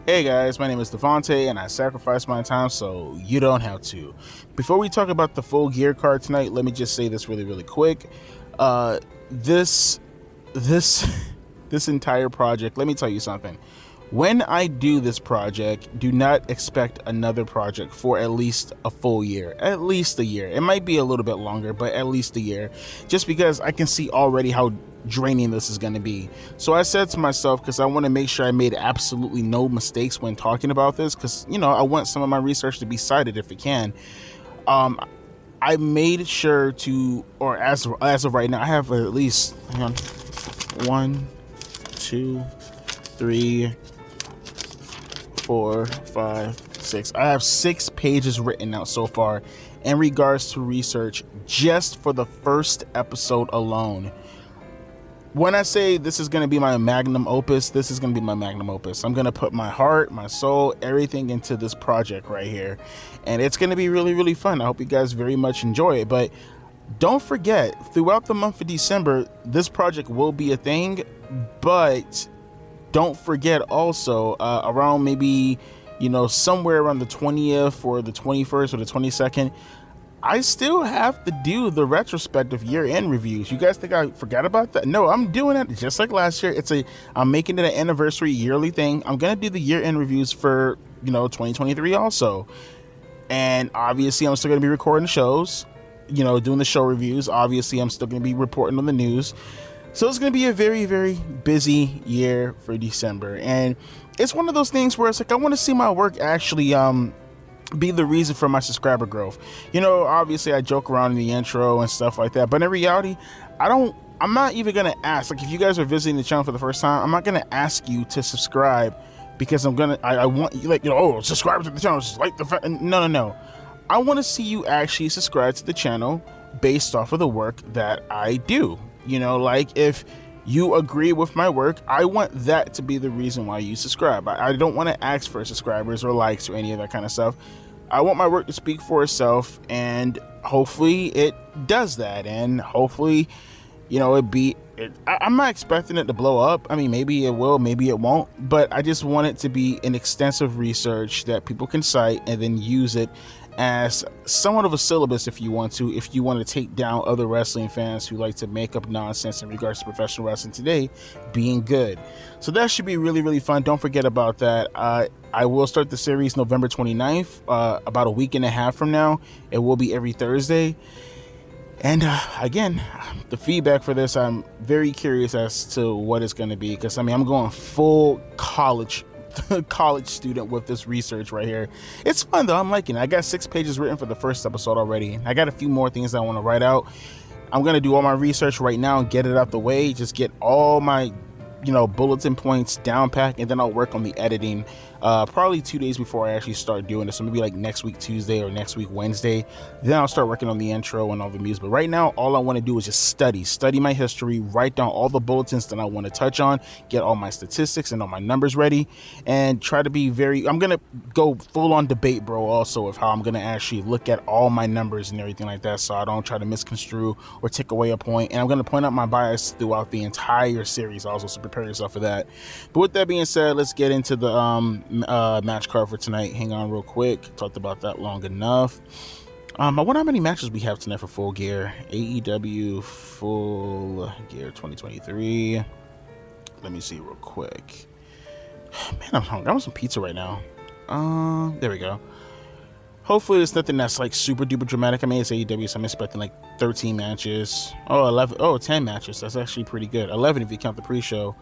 Hey guys, my name is Devontae and I sacrifice my time so you don't have to. Before we talk about the full gear card tonight, let me just say this really quick. This this entire project, let me tell you something. When I do this project, do not expect another project for at least a full year. At least a year. It might be a little bit longer, but at least a year. Just because I can see already how draining this is going to be. So I said to myself, because I want to make sure I made absolutely no mistakes when talking about this, because, you know, I want some of my research to be cited if it can. I made sure to, or as of right now, I have at least, hang on, 1, 2, 3, 4, 5, 6. I have 6 pages written out so far in regards to research just for the first episode alone. When I say this is going to be my magnum opus, this is going to be my magnum opus. I'm going to put my heart, my soul, everything into this project right here. And it's going to be really fun. I hope you guys very much enjoy it. But don't forget, throughout the month of December, this project will be a thing. But don't forget also, around maybe, you know, somewhere around the 20th or the 21st or the 22nd, I still have to do the retrospective year-end reviews. You guys think I forgot about that? No, I'm doing it just like last year. I'm making it an anniversary yearly thing. I'm gonna do the year-end reviews for, you know, 2023 also. And obviously, I'm still gonna be recording shows, you know, doing the show reviews. Obviously, I'm still gonna be reporting on the news. So it's gonna be a very busy year for December, and it's one of those things where it's like I want to see my work actually be the reason for my subscriber growth. You know, obviously I joke around in the intro and stuff like that, but in reality, I'm not even gonna ask. Like, if you guys are visiting the channel for the first time, I'm not gonna ask you to subscribe because I want you, like, you know, oh, subscribe to the channel, just like the no. I want to see you actually subscribe to the channel based off of the work that I do. You know, like, if you agree with my work, I want that to be the reason why you subscribe. I don't want to ask for subscribers or likes or any of that kind of stuff. I want my work to speak for itself, and hopefully it does that, and hopefully, you know, I'm not expecting it to blow up. I mean, maybe it will, maybe it won't, but I just want it to be an extensive research that people can cite and then use it as somewhat of a syllabus if you want to take down other wrestling fans who like to make up nonsense in regards to professional wrestling today being good. So that should be really fun. Don't forget about that. I will start the series November 29th, about a week and a half from now. It will be every Thursday. And again, the feedback for this, I'm very curious as to what it's going to be, because I mean, I'm going full college student with this research right here. It's fun though. I'm liking it. I got 6 pages written for the first episode already. I got a few more things that I want to write out. I'm going to do all my research right now and get it out the way. Just get all my, you know, bulletin points down packed, and then I'll work on the editing probably 2 days before I actually start doing this. So maybe like next week Tuesday or next week Wednesday, then I'll start working on the intro and all the music. But right now, all I want to do is just study my history, write down all the bulletins that I want to touch on, get all my statistics and all my numbers ready, and try to be I'm gonna go full on debate, bro, also, of how I'm gonna actually look at all my numbers and everything like that, so I don't try to misconstrue or take away a point. And I'm gonna point out my bias throughout the entire series also, so prepare yourself for that. But with that being said, let's get into the match card for tonight. Hang on real quick. Talked about that long enough. I wonder how many matches we have tonight for Full Gear. AEW Full Gear 2023. Let me see real quick. Man, I'm hungry. I want some pizza right now. There we go. Hopefully it's nothing that's like super duper dramatic. I mean, it's AEW, so I'm expecting like 13 matches. 10 matches. That's actually pretty good. 11 if you count the pre-show.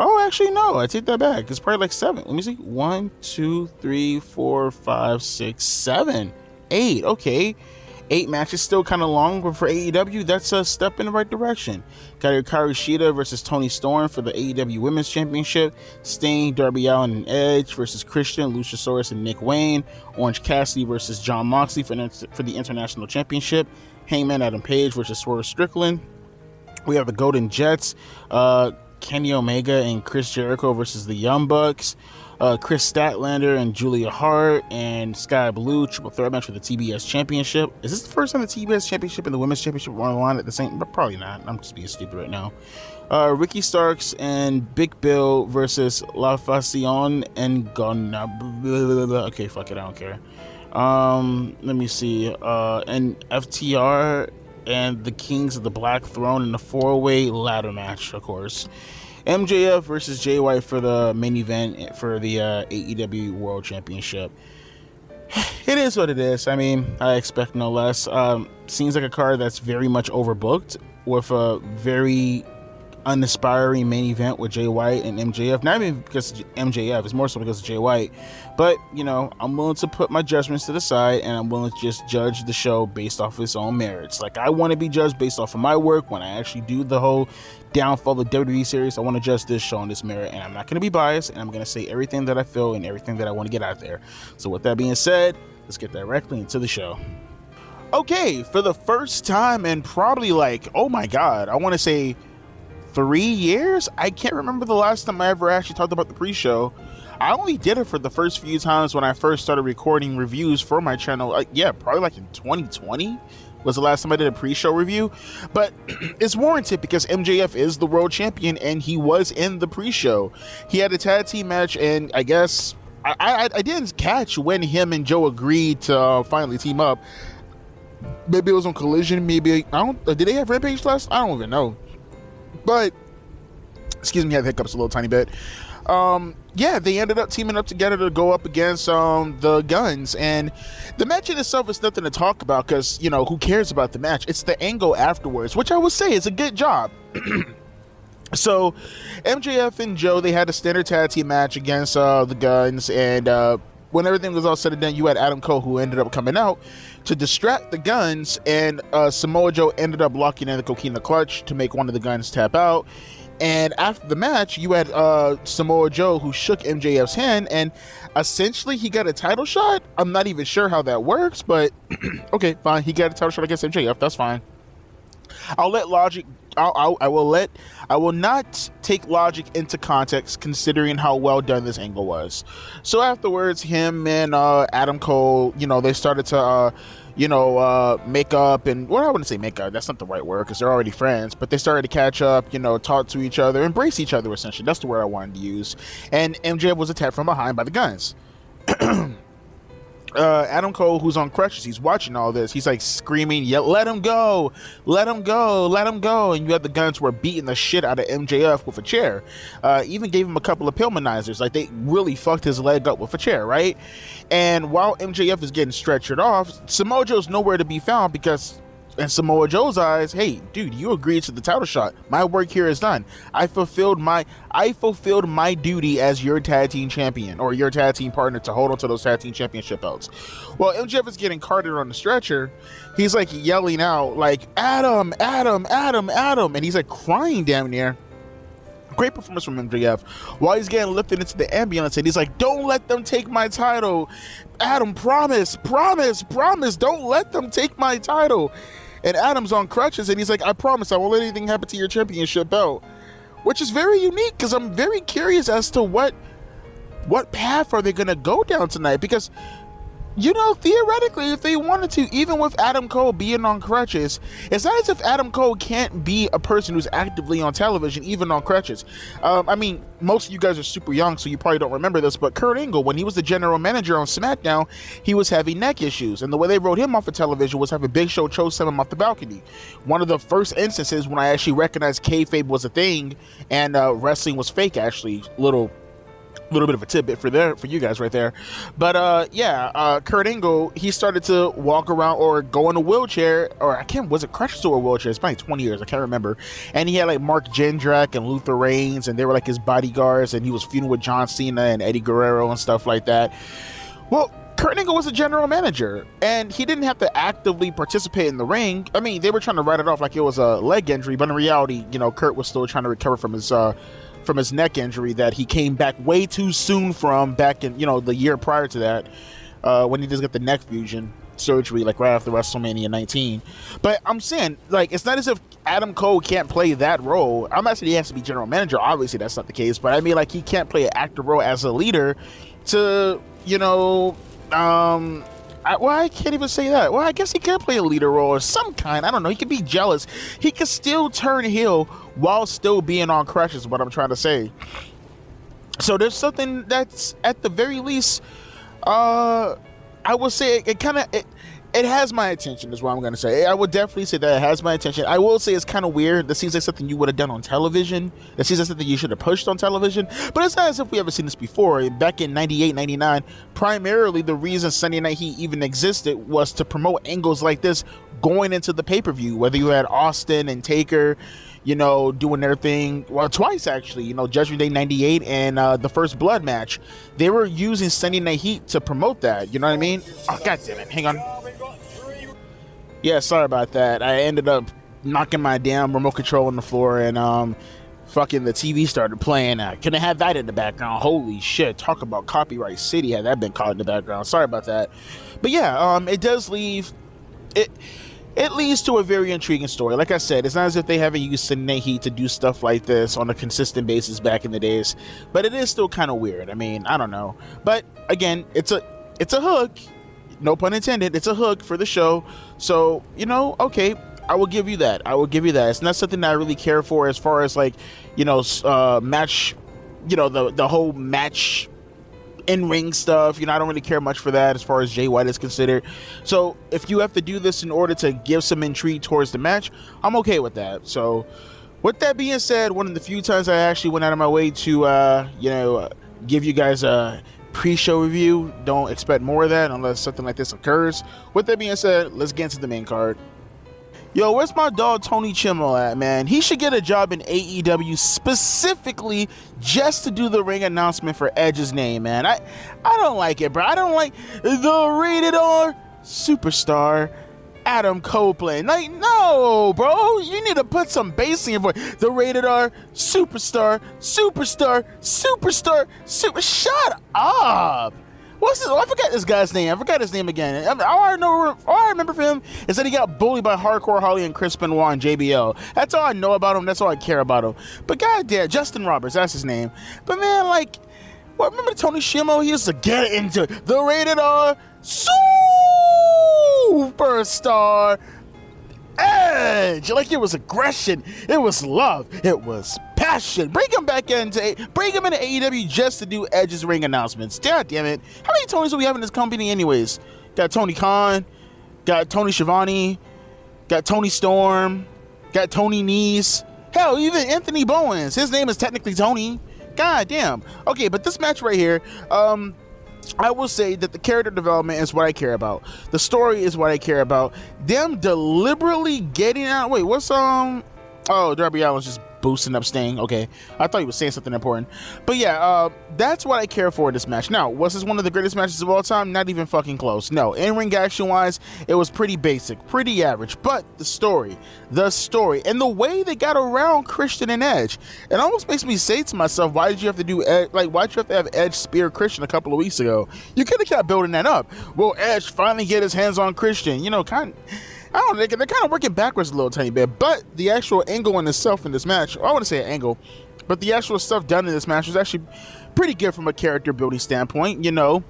Oh, actually, no, I take that back. It's probably like 7. Let me see. 1, 2, 3, 4, 5, 6, 7, 8. Okay. 8 matches, still kind of long, but for AEW, that's a step in the right direction. Got Hikaru Shida versus Toni Storm for the AEW Women's Championship. Sting, Darby Allin, and Edge versus Christian, Luchasaurus, and Nick Wayne. Orange Cassidy versus John Moxley for the International Championship. Hangman Adam Page versus Swerve Strickland. We have the Golden Jets. Kenny Omega and Chris Jericho versus the Young Bucks. Kris Statlander and Julia Hart and Skye Blue triple threat match for the TBS Championship. Is this the first time the TBS Championship and the Women's Championship were on the line at the same? But probably not. I'm just being stupid right now. Ricky Starks and Big Bill versus La Facion and Gonna. Okay, fuck it, I don't care. Let me see. And FTR and the Kings of the Black Throne in the 4-way ladder match, of course. MJF versus Jay White for the main event for the AEW World Championship. It is what it is. I mean, I expect no less. Seems like a card that's very much overbooked with a very uninspiring main event with Jay White and MJF. Not even because of MJF, it's more so because of Jay White. But, you know, I'm willing to put my judgments to the side, and I'm willing to just judge the show based off its own merits. Like, I want to be judged based off of my work. When I actually do the whole downfall of the WWE series, I want to judge this show on this merit, and I'm not going to be biased, and I'm going to say everything that I feel and everything that I want to get out there. So with that being said, let's get directly into the show. Okay, for the first time in probably like, oh my god, I want to say 3 years? I can't remember the last time I ever actually talked about the pre-show. I only did it for the first few times when I first started recording reviews for my channel. Yeah, probably like in 2020 was the last time I did a pre-show review. But it's warranted because MJF is the world champion and he was in the pre-show. He had a tag team match, and I guess I didn't catch when him and Joe agreed to finally team up. Maybe it was on Collision. Maybe did they have Rampage last? I don't even know. But excuse me, I had hiccups a little tiny bit. Yeah, they ended up teaming up together to go up against the Guns, and the match in itself is nothing to talk about because, you know, who cares about the match? It's the angle afterwards, which I would say is a good job. So MJF and Joe, they had a standard tag team match against the Guns, and when everything was all said and done, you had Adam Cole, who ended up coming out to distract the Guns, and Samoa Joe ended up locking in the Coquina Clutch to make one of the Guns tap out. And after the match, you had Samoa Joe, who shook MJF's hand, and essentially he got a title shot. I'm not even sure how that works, but okay, fine. He got a title shot against MJF. That's fine. I'll let logic. I will not take logic into context, considering how well done this angle was. So afterwards, him and Adam Cole, you know, they started to make up, and well, I wouldn't say make up, that's not the right word because they're already friends, but they started to catch up, you know, talk to each other, embrace each other, essentially. That's the word I wanted to use. And MJF was attacked from behind by the Guns. Adam Cole, who's on crutches, he's watching all this. He's like screaming, "Yeah, let him go, let him go, let him go!" And you have the Guns who are beating the shit out of MJF with a chair. Even gave him a couple of Pillmanizers. Like, they really fucked his leg up with a chair, right? And while MJF is getting stretchered off, Samoa Joe's nowhere to be found because, in Samoa Joe's eyes, hey, dude, you agreed to the title shot. My work here is done. I fulfilled my duty as your tag team champion, or your tag team partner, to hold on to those tag team championship belts. Well, MJF is getting carted on the stretcher. He's like yelling out like, Adam, Adam, Adam, Adam, and he's like crying down there. Great performance from MJF. While he's getting lifted into the ambulance, and he's like, "Don't let them take my title. Adam, promise, promise, promise, don't let them take my title." And Adam's on crutches, and he's like, "I promise I won't let anything happen to your championship belt," which is very unique because I'm very curious as to what path are they going to go down tonight, because, you know, theoretically, if they wanted to, even with Adam Cole being on crutches, it's not as if Adam Cole can't be a person who's actively on television, even on crutches. I mean, most of you guys are super young, so you probably don't remember this, but Kurt Angle, when he was the general manager on SmackDown, he was having neck issues, and the way they wrote him off of television was having Big Show choke slam him off the balcony. One of the first instances when I actually recognized kayfabe was a thing, and wrestling was fake, actually. Little bit of a tidbit for you guys right there. But Kurt Angle, he started to walk around or go in a wheelchair, or was it crutches or a wheelchair? It's been like 20 years, I can't remember. And he had like Mark Jindrak and Luther Reigns, and they were like his bodyguards, and he was feuding with John Cena and Eddie Guerrero and stuff like that. Well, Kurt Angle was a general manager, and he didn't have to actively participate in the ring. I mean, they were trying to write it off like it was a leg injury, but in reality, you know, Kurt was still trying to recover from his neck injury that he came back way too soon from back in, you know, the year prior to that, when he just got the neck fusion. surgery like right after WrestleMania 19. But I'm saying, like, it's not as if Adam Cole can't play that role. I'm not saying he has to be general manager. Obviously, that's not the case. But I mean, like, he can't play an active role as a leader to, you know, I can't even say that. Well, I guess he can play a leader role of some kind. I don't know. He could be jealous. He could still turn heel while still being on crutches, is what I'm trying to say. So there's something that's, at the very least, I will say it has my attention, is what I'm going to say. I would definitely say that it has my attention. I will say it's kind of weird. That seems like something you would have done on television. That seems like something you should have pushed on television. But it's not as if we ever seen this before. Back in 98, 99, primarily the reason Sunday Night Heat even existed was to promote angles like this going into the pay-per-view. Whether you had Austin and Taker, you know, doing their thing, well, twice actually, you know, Judgment Day 98 and the First Blood match. They were using Sunday Night Heat to promote that, you know what I mean? Oh, god damn it, hang on. Yeah, sorry about that. I ended up knocking my damn remote control on the floor, and fucking the TV started playing. I couldn't have that in the background. Holy shit, talk about copyright city, had that been caught in the background. Sorry about that. But yeah, it does leave it leads to a very intriguing story. Like I said, it's not as if they haven't used Sunday Night Heat to do stuff like this on a consistent basis back in the days, but it is still kind of weird. I mean, I don't know. But again, it's a hook. No pun intended. It's a hook for the show. So, you know, okay, I will give you that. I will give you that. It's not something that I really care for as far as, like, you know, match, you know, the whole match in-ring stuff. You know, I don't really care much for that as far as Jay White is considered. So if you have to do this in order to give some intrigue towards the match, I'm okay with that. So with that being said, one of the few times I actually went out of my way to, you know, give you guys a pre-show review. Don't expect more of that unless something like this occurs. With that being said, let's get into the main card. Yo, where's my dog Tony Chimel at, man? He should get a job in AEW specifically just to do the ring announcement for Edge's name, man. I don't like it, bro. I don't like the rated R superstar Adam Copeland. Like, no, bro. You need to put some bass in your voice. The rated R superstar. Shut up. What's this? Oh, I forgot this guy's name. I forgot his name again. All I remember from him is that he got bullied by Hardcore Holly and Chris Benoit and JBL. That's all I know about him. That's all I care about him. But goddamn, Justin Roberts, that's his name. But man, like, what? Remember Tony Shimo? He used to get into the rated R superstar Edge. Like, it was aggression, it was love, it was passion. Bring him into AEW just to do Edge's ring announcements. God damn it. How many Tonys do we have in this company anyways? Got Tony Khan, got Tony Schiavone, got Tony Storm, got Tony Nese. Hell, even Anthony Bowens. His name is technically Tony. God damn. Okay, but this match right here, I will say that the character development is what I care about. The story is what I care about. Them deliberately getting out. Wait, what's oh, Darby Allin's just boosting up Sting. Okay, I thought he was saying something important. But yeah, that's what I care for in this match. Now, was this one of the greatest matches of all time? Not even fucking close. No, in-ring action wise, it was pretty basic, pretty average. But the story, and the way they got around Christian and Edge, it almost makes me say to myself, why did you have to do why'd you have to have Edge spear Christian a couple of weeks ago? You could have kept building that up. Will Edge finally get his hands on Christian? You know, I don't know, they're kind of working backwards a little tiny bit, but the actual angle in itself in this match, I want to say angle, but the actual stuff done in this match was actually pretty good from a character building standpoint. You know,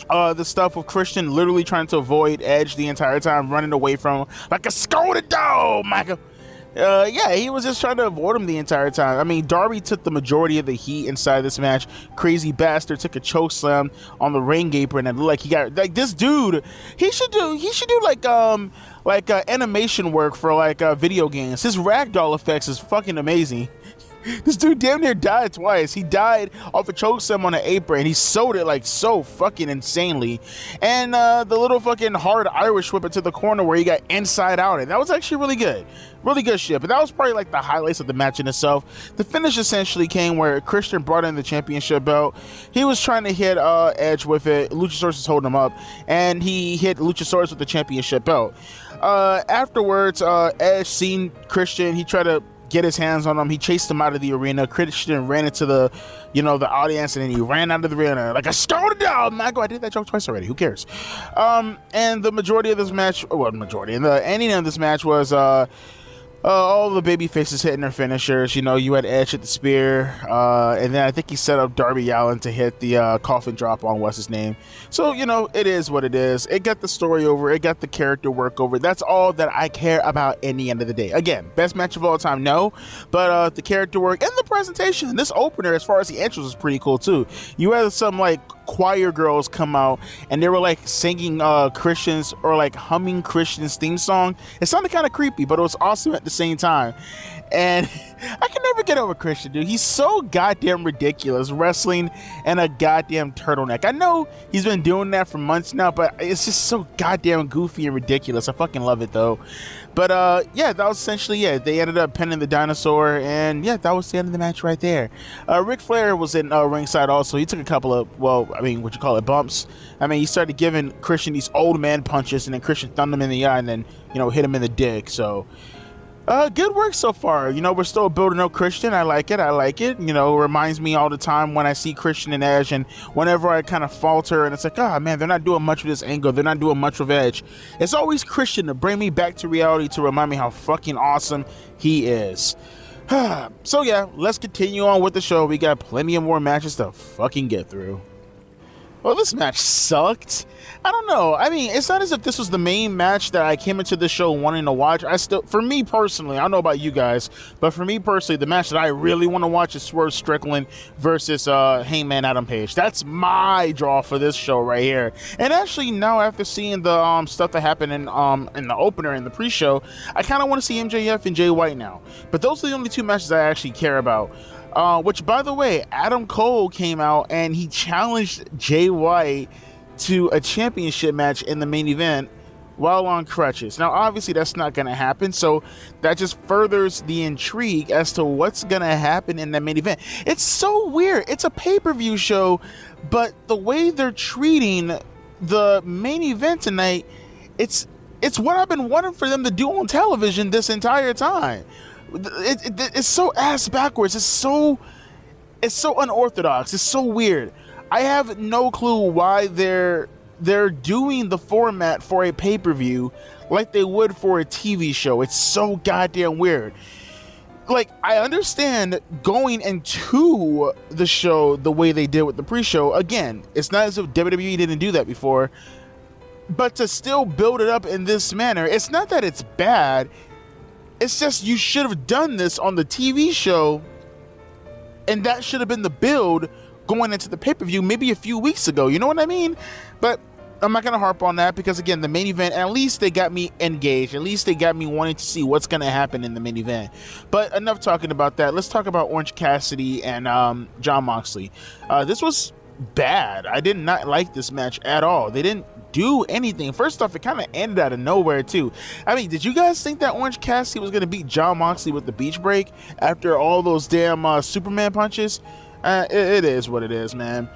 the stuff with Christian literally trying to avoid Edge the entire time, running away from him like a scolded dog, Michael. Yeah, he was just trying to avoid him the entire time. I mean, Darby took the majority of the heat inside this match. Crazy Bastard took a choke slam on the ring apron, and like he got like this dude. He should do like animation work for like video games. His ragdoll effects is fucking amazing. This dude damn near died twice. He died off a choke slam on an apron. He sold it like so fucking insanely. And the little fucking hard Irish whip into the corner where he got inside out. And that was actually really good. Really good shit. But that was probably like the highlights of the match in itself. The finish essentially came where Christian brought in the championship belt. He was trying to hit Edge with it. Luchasaurus was holding him up. And he hit Luchasaurus with the championship belt. Afterwards, Edge seen Christian. He tried to get his hands on him. He chased him out of the arena. Christian ran into the audience, and then he ran out of the arena like a stone down. I did that joke twice already. Who cares? And the majority of this match, and the ending of this match was all the baby faces hitting their finishers. You had Edge hit the spear, and then I think he set up Darby Allin to hit the coffin drop on what's his name. So it is what it is. It got the story over. It got the character work over. That's all that I care about in the end of the day. Again, best match of all time, no, but the character work and the presentation. This opener, as far as the entrance, was pretty cool too. You had some choir girls come out, and they were singing Christians, or humming Christians theme song. It sounded kind of creepy, but it was awesome at the same time. And I can never get over Christian, dude. He's so goddamn ridiculous, wrestling in a goddamn turtleneck. I know he's been doing that for months now, but it's just so goddamn goofy and ridiculous. I fucking love it though. But yeah, that was essentially it. They ended up pinning the dinosaur, and yeah, that was the end of the match right there. Ric Flair was in ringside also. He took a couple of, bumps. He started giving Christian these old man punches, and then Christian thumbed him in the eye, and then hit him in the dick. So good work so far. We're still building up Christian. I like it. It reminds me all the time when I see Christian and Edge, and whenever I kind of falter and it's like, oh man, they're not doing much with this angle, they're not doing much with Edge, it's always Christian to bring me back to reality, to remind me how fucking awesome he is. So yeah, let's continue on with the show. We got plenty of more matches to fucking get through. Well, this match sucked. I don't know. It's not as if this was the main match that I came into the show wanting to watch. For me personally, I don't know about you guys, but for me personally, the match that I really want to watch is Swerve Strickland versus Hangman Adam Page. That's my draw for this show right here. And actually, now after seeing the stuff that happened in the opener and the pre-show, I kind of want to see MJF and Jay White now. But those are the only two matches I actually care about. Which, by the way, Adam Cole came out and he challenged Jay White to a championship match in the main event while on crutches. Now, obviously, that's not going to happen, so that just furthers the intrigue as to what's going to happen in that main event. It's so weird. It's a pay-per-view show, but the way they're treating the main event tonight, it's what I've been wanting for them to do on television this entire time. It's so ass backwards. It's so unorthodox. It's so weird. I have no clue why they're doing the format for a pay-per-view like they would for a TV show. It's so goddamn weird. I understand going into the show the way they did with the pre-show. Again, it's not as if WWE didn't do that before, but to still build it up in this manner, it's not that it's bad. It's just you should have done this on the TV show, and that should have been the build going into the pay-per-view maybe a few weeks ago. You know what I mean? But I'm not going to harp on that because, again, the main event, at least they got me engaged. At least they got me wanting to see what's going to happen in the main event. But enough talking about that. Let's talk about Orange Cassidy and Jon Moxley. This was bad. I did not like this match at all. They didn't do anything. First off, it kind of ended out of nowhere too. Did you guys think that Orange Cassidy was going to beat Jon Moxley with the beach break after all those damn Superman punches? It is what it is, man.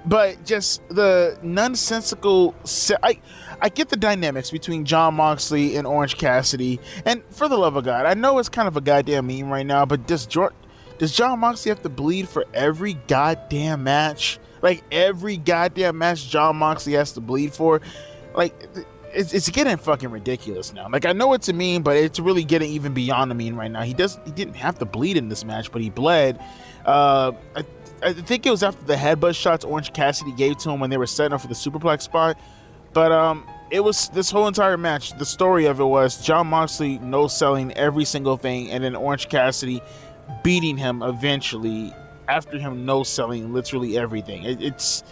But just the nonsensical... I get the dynamics between Jon Moxley and Orange Cassidy, and for the love of God, I know it's kind of a goddamn meme right now, but does Jon Moxley have to bleed for every goddamn match? Every goddamn match Jon Moxley has to bleed for? It's getting fucking ridiculous now. I know it's a meme, but it's really getting even beyond a meme right now. He didn't have to bleed in this match, but he bled. I think it was after the headbutt shots Orange Cassidy gave to him when they were setting up for the superplex spot. But it was this whole entire match. The story of it was Jon Moxley no-selling every single thing, and then Orange Cassidy beating him eventually after him no-selling literally everything. It's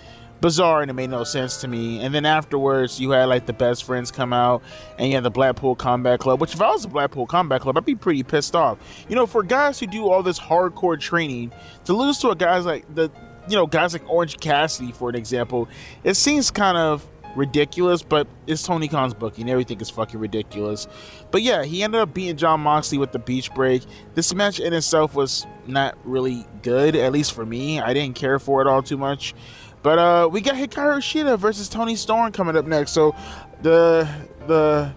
bizarre and it made no sense to me. And then afterwards, you had the best friends come out, and you had the Blackpool Combat Club, which if I was the Blackpool Combat Club, I'd be pretty pissed off. For guys who do all this hardcore training, to lose to guys like Orange Cassidy, for an example, it seems kind of ridiculous, but it's Tony Khan's booking. Everything is fucking ridiculous. But yeah, he ended up beating Jon Moxley with the beach break. This match in itself was not really good, at least for me. I didn't care for it all too much. But we got Hikaru Shida versus Toni Storm coming up next. So the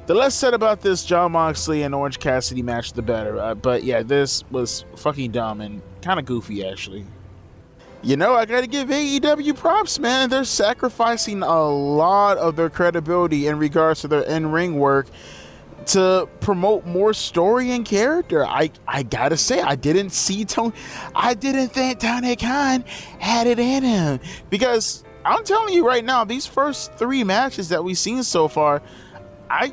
The less said about this Jon Moxley and Orange Cassidy match, the better. But yeah, this was fucking dumb and kind of goofy, actually. You know, I gotta give AEW props, man. They're sacrificing a lot of their credibility in regards to their in-ring work to promote more story and character. I gotta say, I didn't think Tony Khan had it in him, because I'm telling you right now, these first 3 matches that we've seen so far, I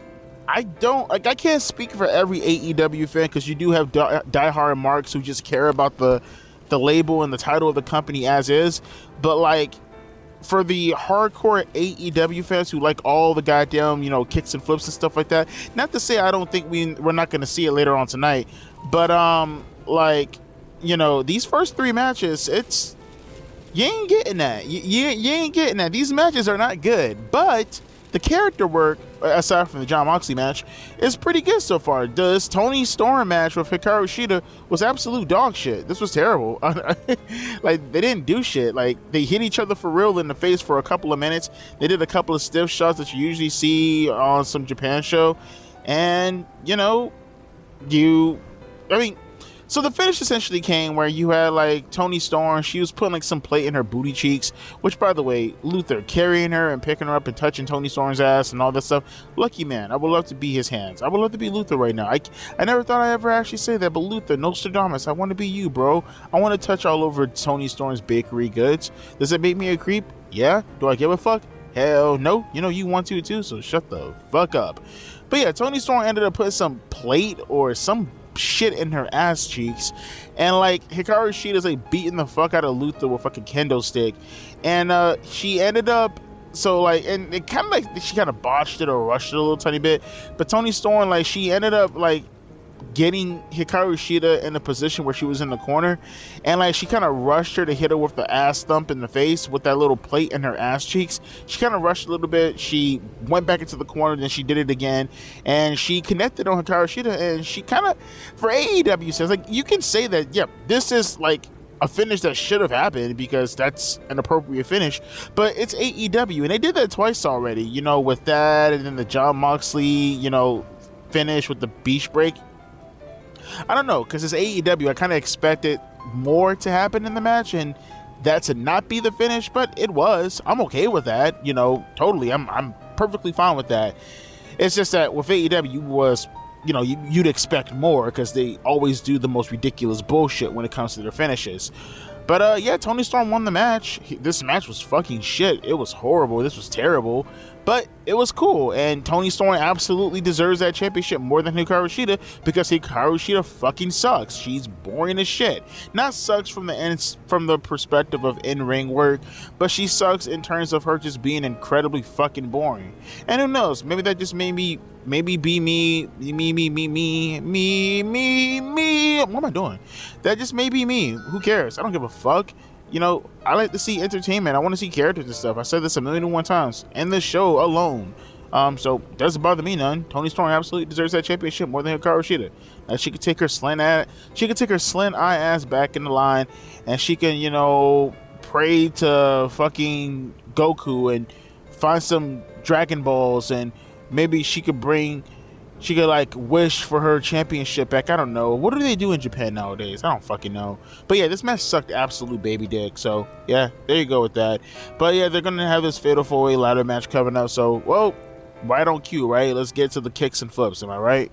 don't like. I can't speak for every AEW fan, because you do have diehard marks who just care about the label and the title of the company as is, but like, for the hardcore AEW fans who like all the goddamn, you know, kicks and flips and stuff like that, not to say I don't think we're not going to see it later on tonight, but like, you know, these first 3 matches, it's, you ain't getting that. You ain't getting that. These matches are not good, but the character work, aside from the Jon Moxley match, is pretty good so far. This Toni Storm match with Hikaru Shida was absolute dog shit. This was terrible. Like, they didn't do shit. Like, they hit each other for real in the face for a couple of minutes. They did a couple of stiff shots that you usually see on some Japan show. And, you know, so the finish essentially came where you had like Toni Storm. She was putting like some plate in her booty cheeks, which, by the way, Luther carrying her and picking her up and touching Toni Storm's ass and all that stuff. Lucky man. I would love to be his hands. I would love to be Luther right now. I never thought I'd ever actually say that, but Luther, Nostradamus, I want to be you, bro. I want to touch all over Toni Storm's bakery goods. Does it make me a creep? Yeah. Do I give a fuck? Hell no. You know you want to too, so shut the fuck up. But yeah, Toni Storm ended up putting some plate or some shit in her ass cheeks, and like Hikaru Shida's like beating the fuck out of Luther with fucking kendo stick, and she ended up, so like, and it kind of like she kind of botched it or rushed it a little tiny bit, but Toni Storm, like, she ended up like getting Hikaru Shida in a position where she was in the corner, and like she kind of rushed her to hit her with the ass thump in the face with that little plate in her ass cheeks. She kind of rushed a little bit, she went back into the corner, then she did it again, and she connected on Hikaru Shida, and she kind of, for AEW says, like, you can say that, yep, this is like a finish that should have happened because that's an appropriate finish, but it's AEW, and they did that twice already, you know, with that, and then the Jon Moxley, you know, finish with the beach break. I don't know, because it's AEW, I kind of expected more to happen in the match, and that to not be the finish, but it was. I'm okay with that, you know, totally. I'm perfectly fine with that. It's just that with AEW was, you know, you'd expect more, because they always do the most ridiculous bullshit when it comes to their finishes. But yeah, Toni Storm won the match. This match was fucking shit. It was horrible. This was terrible. But it was cool, and Toni Storm absolutely deserves that championship more than Hikaru Shida, because Hikaru Shida fucking sucks. She's boring as shit. Not sucks from the perspective of in-ring work, but she sucks in terms of her just being incredibly fucking boring. And who knows? Maybe that just made me, maybe be me. What am I doing? That just may be me. Who cares? I don't give a fuck. You know, I like to see entertainment. I want to see characters and stuff. I said this 1,000,001 times in this show alone. So it doesn't bother me none. Toni Storm absolutely deserves that championship more than Hikaru Shida. She could take her slant eye ass back in the line, and she can, you know, pray to fucking Goku and find some Dragon Balls, and maybe she could like wish for her championship back. I don't know. What do they do in Japan nowadays? I don't fucking know. But yeah, this match sucked absolute baby dick. So yeah, there you go with that. But yeah, they're gonna have this fatal 4-way ladder match coming up. So, well, right on cue, right? Let's get to the kicks and flips. Am I right?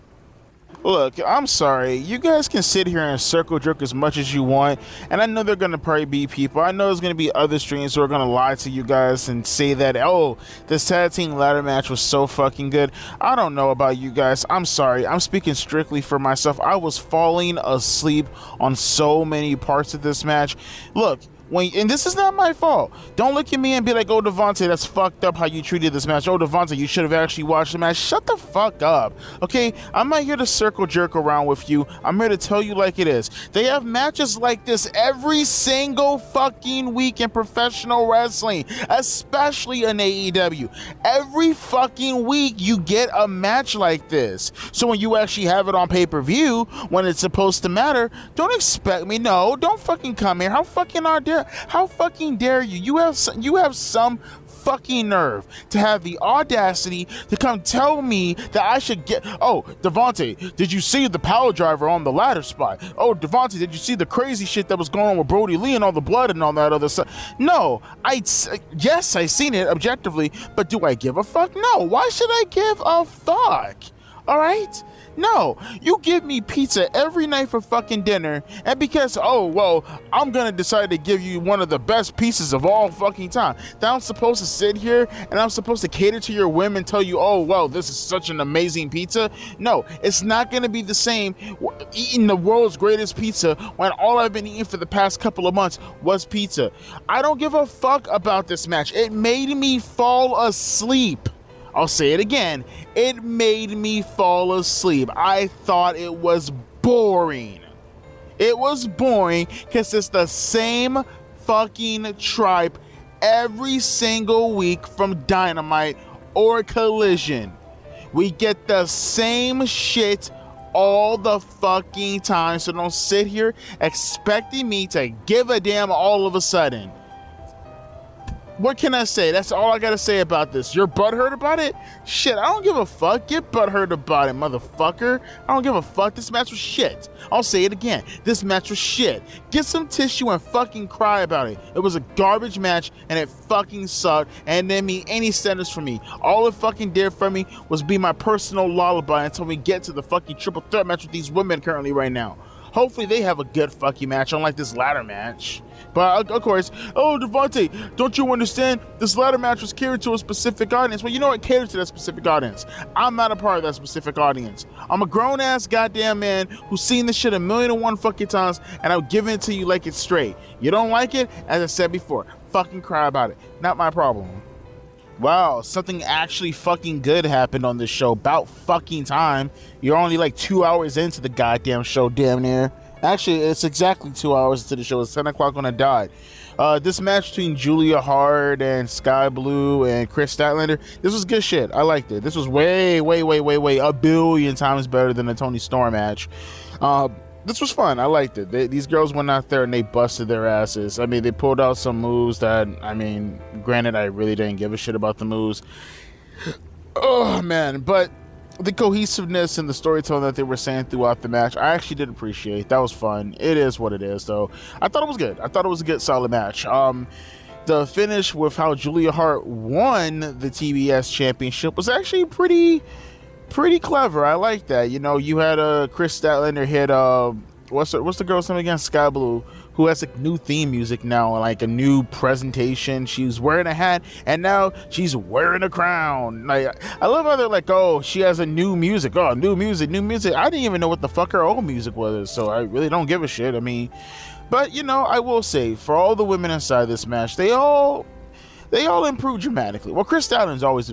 Look, I'm sorry. You guys can sit here and circle jerk as much as you want, and I know there are going to probably be people. I know there's going to be other streams who are going to lie to you guys and say that, oh, this tag team ladder match was so fucking good. I don't know about you guys. I'm sorry. I'm speaking strictly for myself. I was falling asleep on so many parts of this match. Look, and this is not my fault. Don't look at me and be like, oh, Devontae, that's fucked up how you treated this match. Oh, Devontae, you should have actually watched the match. Shut the fuck up, okay? I'm not here to circle jerk around with you. I'm here to tell you like it is. They have matches like this every single fucking week in professional wrestling, especially in AEW. Every fucking week you get a match like this. So when you actually have it on pay-per-view, when it's supposed to matter, don't expect me. No, don't fucking come here. How fucking dare you? You have some fucking nerve to have the audacity to come tell me that I should get, oh, Devontae, did you see the power driver on the ladder spot? Oh, Devontae, did you see the crazy shit that was going on with Brody Lee and all the blood and all that other stuff? No, yes, I seen it objectively, but do I give a fuck? No, why should I give a fuck? All right? No, you give me pizza every night for fucking dinner, and because, oh, well, I'm gonna decide to give you one of the best pieces of all fucking time, that I'm supposed to sit here and I'm supposed to cater to your whim and tell you, oh, well, this is such an amazing pizza? No, it's not gonna be the same eating the world's greatest pizza when all I've been eating for the past couple of months was pizza. I don't give a fuck about this match. It made me fall asleep. I'll say it again. It made me fall asleep. I thought it was boring. It was boring because it's the same fucking tripe every single week from Dynamite or Collision. We get the same shit all the fucking time. So don't sit here expecting me to give a damn all of a sudden. What can I say? That's all I gotta say about this. You're butthurt about it? Shit, I don't give a fuck. Get butthurt about it, motherfucker. I don't give a fuck. This match was shit. I'll say it again. This match was shit. Get some tissue and fucking cry about it. It was a garbage match and it fucking sucked and didn't mean any sentence for me. All it fucking did for me was be my personal lullaby until we get to the fucking triple threat match with these women currently right now. Hopefully they have a good fucking match, unlike this ladder match. But of course, oh, Devontae, don't you understand? This ladder match was catered to a specific audience. Well, you know what? Catered to that specific audience. I'm not a part of that specific audience. I'm a grown-ass goddamn man who's seen this shit 1,000,001 fucking times, and I'll give it to you like it's straight. You don't like it? As I said before, fucking cry about it. Not my problem. Wow, something actually fucking good happened on this show. About fucking time. You're only like 2 hours into the goddamn show, damn near. Actually, it's exactly 2 hours into the show. It's 10 o'clock when I died. This match between Julia Hart and Skye Blue and Kris Statlander, this was good shit. I liked it. This was way, a billion times better than the Toni Storm match. This was fun. I liked it. These girls went out there and they busted their asses. I mean, they pulled out some moves that, I mean, granted, I really didn't give a shit about the moves. Oh, man. But the cohesiveness and the storytelling that they were saying throughout the match, I actually did appreciate. That was fun. It is what it is, though. I thought it was good. I thought it was a good, solid match. The finish with how Julia Hart won the TBS championship was actually pretty clever. I like that. You know, you had Kris Statlander hit what's the girl's name again? Skye Blue, who has like new theme music now, like a new presentation. She's wearing a hat and now she's wearing a crown. Like, I love how they're like, oh, she has a new music. Oh, new music. I didn't even know what the fuck her old music was, so I really don't give a shit. I mean, but you know, I will say, for all the women inside this match, they all improved dramatically. Well, Kris Statlander's always,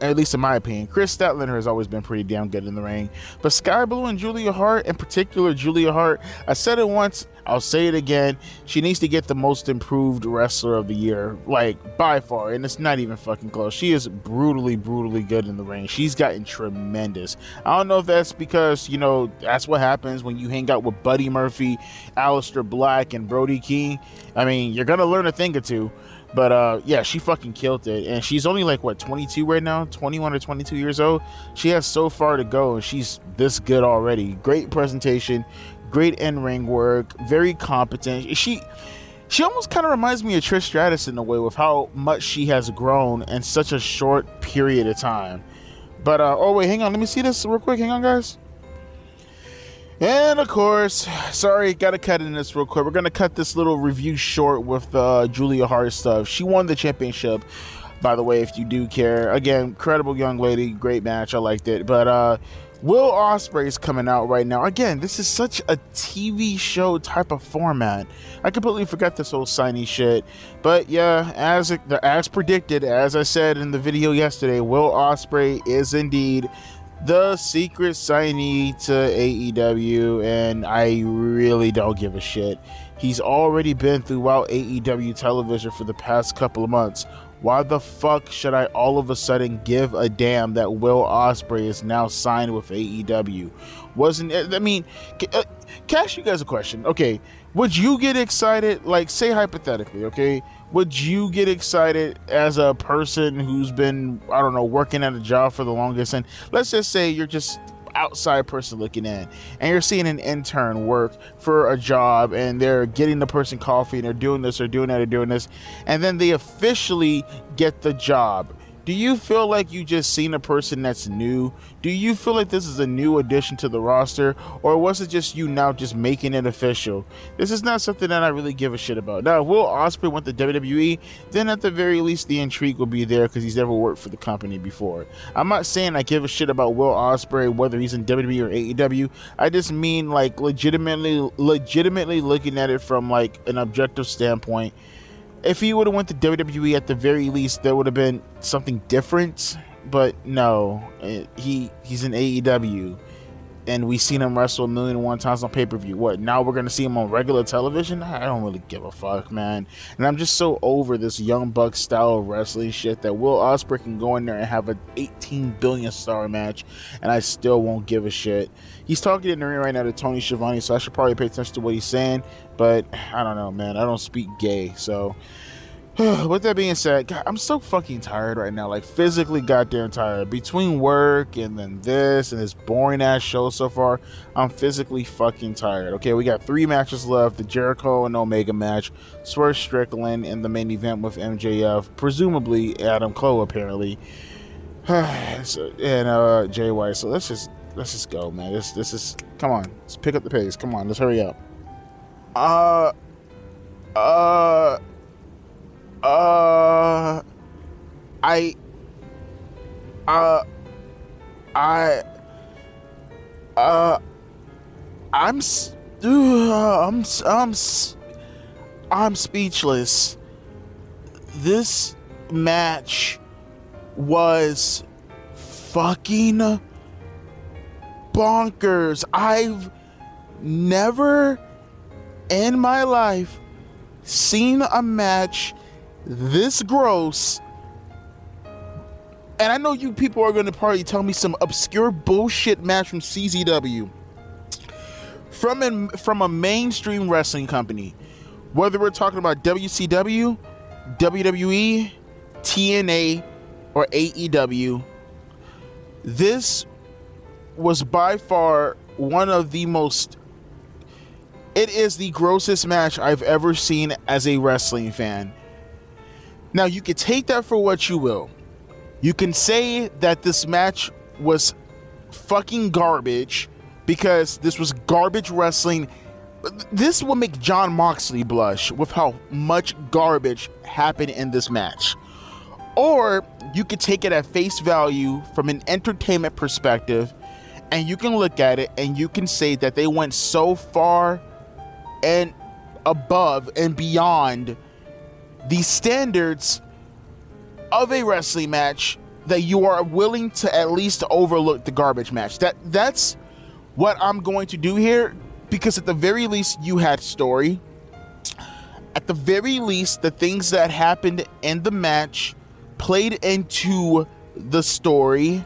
at least in my opinion, Kris Statlander has always been pretty damn good in the ring. But Skye Blue and Julia Hart, in particular Julia Hart, I said it once, I'll say it again, she needs to get the most improved wrestler of the year, like, by far, and it's not even fucking close. She is brutally good in the ring. She's gotten tremendous. I don't know if that's because, you know, that's what happens when you hang out with Buddy Murphy, Aleister Black, and Brody King. I mean, you're gonna learn a thing or two. But yeah, she fucking killed it, and she's only like, what, 22 right now, 21 or 22 years old. She has so far to go, and she's this good already. Great presentation, great in-ring work, very competent. She almost kind of reminds me of Trish Stratus in a way, with how much she has grown in such a short period of time. But oh wait, hang on, let me see this real quick. Hang on, guys. And of course, sorry, gotta cut in this real quick. We're gonna cut this little review short with Julia Hart stuff. She won the championship, by the way, if you do care. Again, incredible young lady, great match, I liked it. But Will Ospreay's coming out right now. Again, this is such a TV show type of format. I completely forgot this whole signing shit. But yeah, as predicted, as I said in the video yesterday, Will Ospreay is indeed the secret signee to AEW, and I really don't give a shit. He's already been throughout AEW television for the past couple of months. Why the fuck should I all of a sudden give a damn that Will Ospreay is now signed with AEW? Wasn't it? I mean, can I ask you guys a question? Okay, would you get excited, like, say hypothetically, okay, would you get excited as a person who's been, I don't know, working at a job for the longest, and let's just say you're just outside person looking in, and you're seeing an intern work for a job, and they're getting the person coffee, and they're doing this or doing that or doing this, and then they officially get the job. Do you feel like you just seen a person that's new? Do you feel like this is a new addition to the roster, or was it just you now just making it official? This is not something that I really give a shit about. Now, if Will Ospreay went to WWE, then at the very least the intrigue will be there because he's never worked for the company before. I'm not saying I give a shit about Will Ospreay, whether he's in WWE or AEW. I just mean, like, legitimately looking at it from, like, an objective standpoint. If he would have went to WWE, at the very least, there would have been something different. But no, he's in AEW, and we've seen him wrestle 1,000,001 times on pay-per-view. What, now we're going to see him on regular television? I don't really give a fuck, man. And I'm just so over this Young Bucks style of wrestling shit that Will Ospreay can go in there and have an 18 billion star match, and I still won't give a shit. He's talking in the ring right now to Tony Schiavone, so I should probably pay attention to what he's saying, but I don't know, man. I don't speak gay, so with that being said, God, I'm so fucking tired right now, like physically goddamn tired. Between work and then this and this boring ass show so far, I'm physically fucking tired. Okay, we got 3 matches left: the Jericho and Omega match, Swerve Strickland in the main event with MJF, presumably Adam Cole apparently, and Jay White. So let's just go, man. This is, come on, let's pick up the pace. Come on, let's hurry up. I'm speechless. This match was fucking bonkers. I've never in my life seen a match this gross. And I know you people are going to probably tell me some obscure bullshit match from CZW, from a mainstream wrestling company, whether we're talking about WCW, WWE, TNA, or AEW. This was by far one of the most, it is the grossest match I've ever seen as a wrestling fan. Now, you can take that for what you will. You can say that this match was fucking garbage because this was garbage wrestling. This will make John Moxley blush with how much garbage happened in this match. Or you could take it at face value from an entertainment perspective, and you can look at it and you can say that they went so far and above and beyond the standards of a wrestling match that you are willing to at least overlook the garbage match. That's what I'm going to do here, because at the very least you had story. At the very least, the things that happened in the match played into the story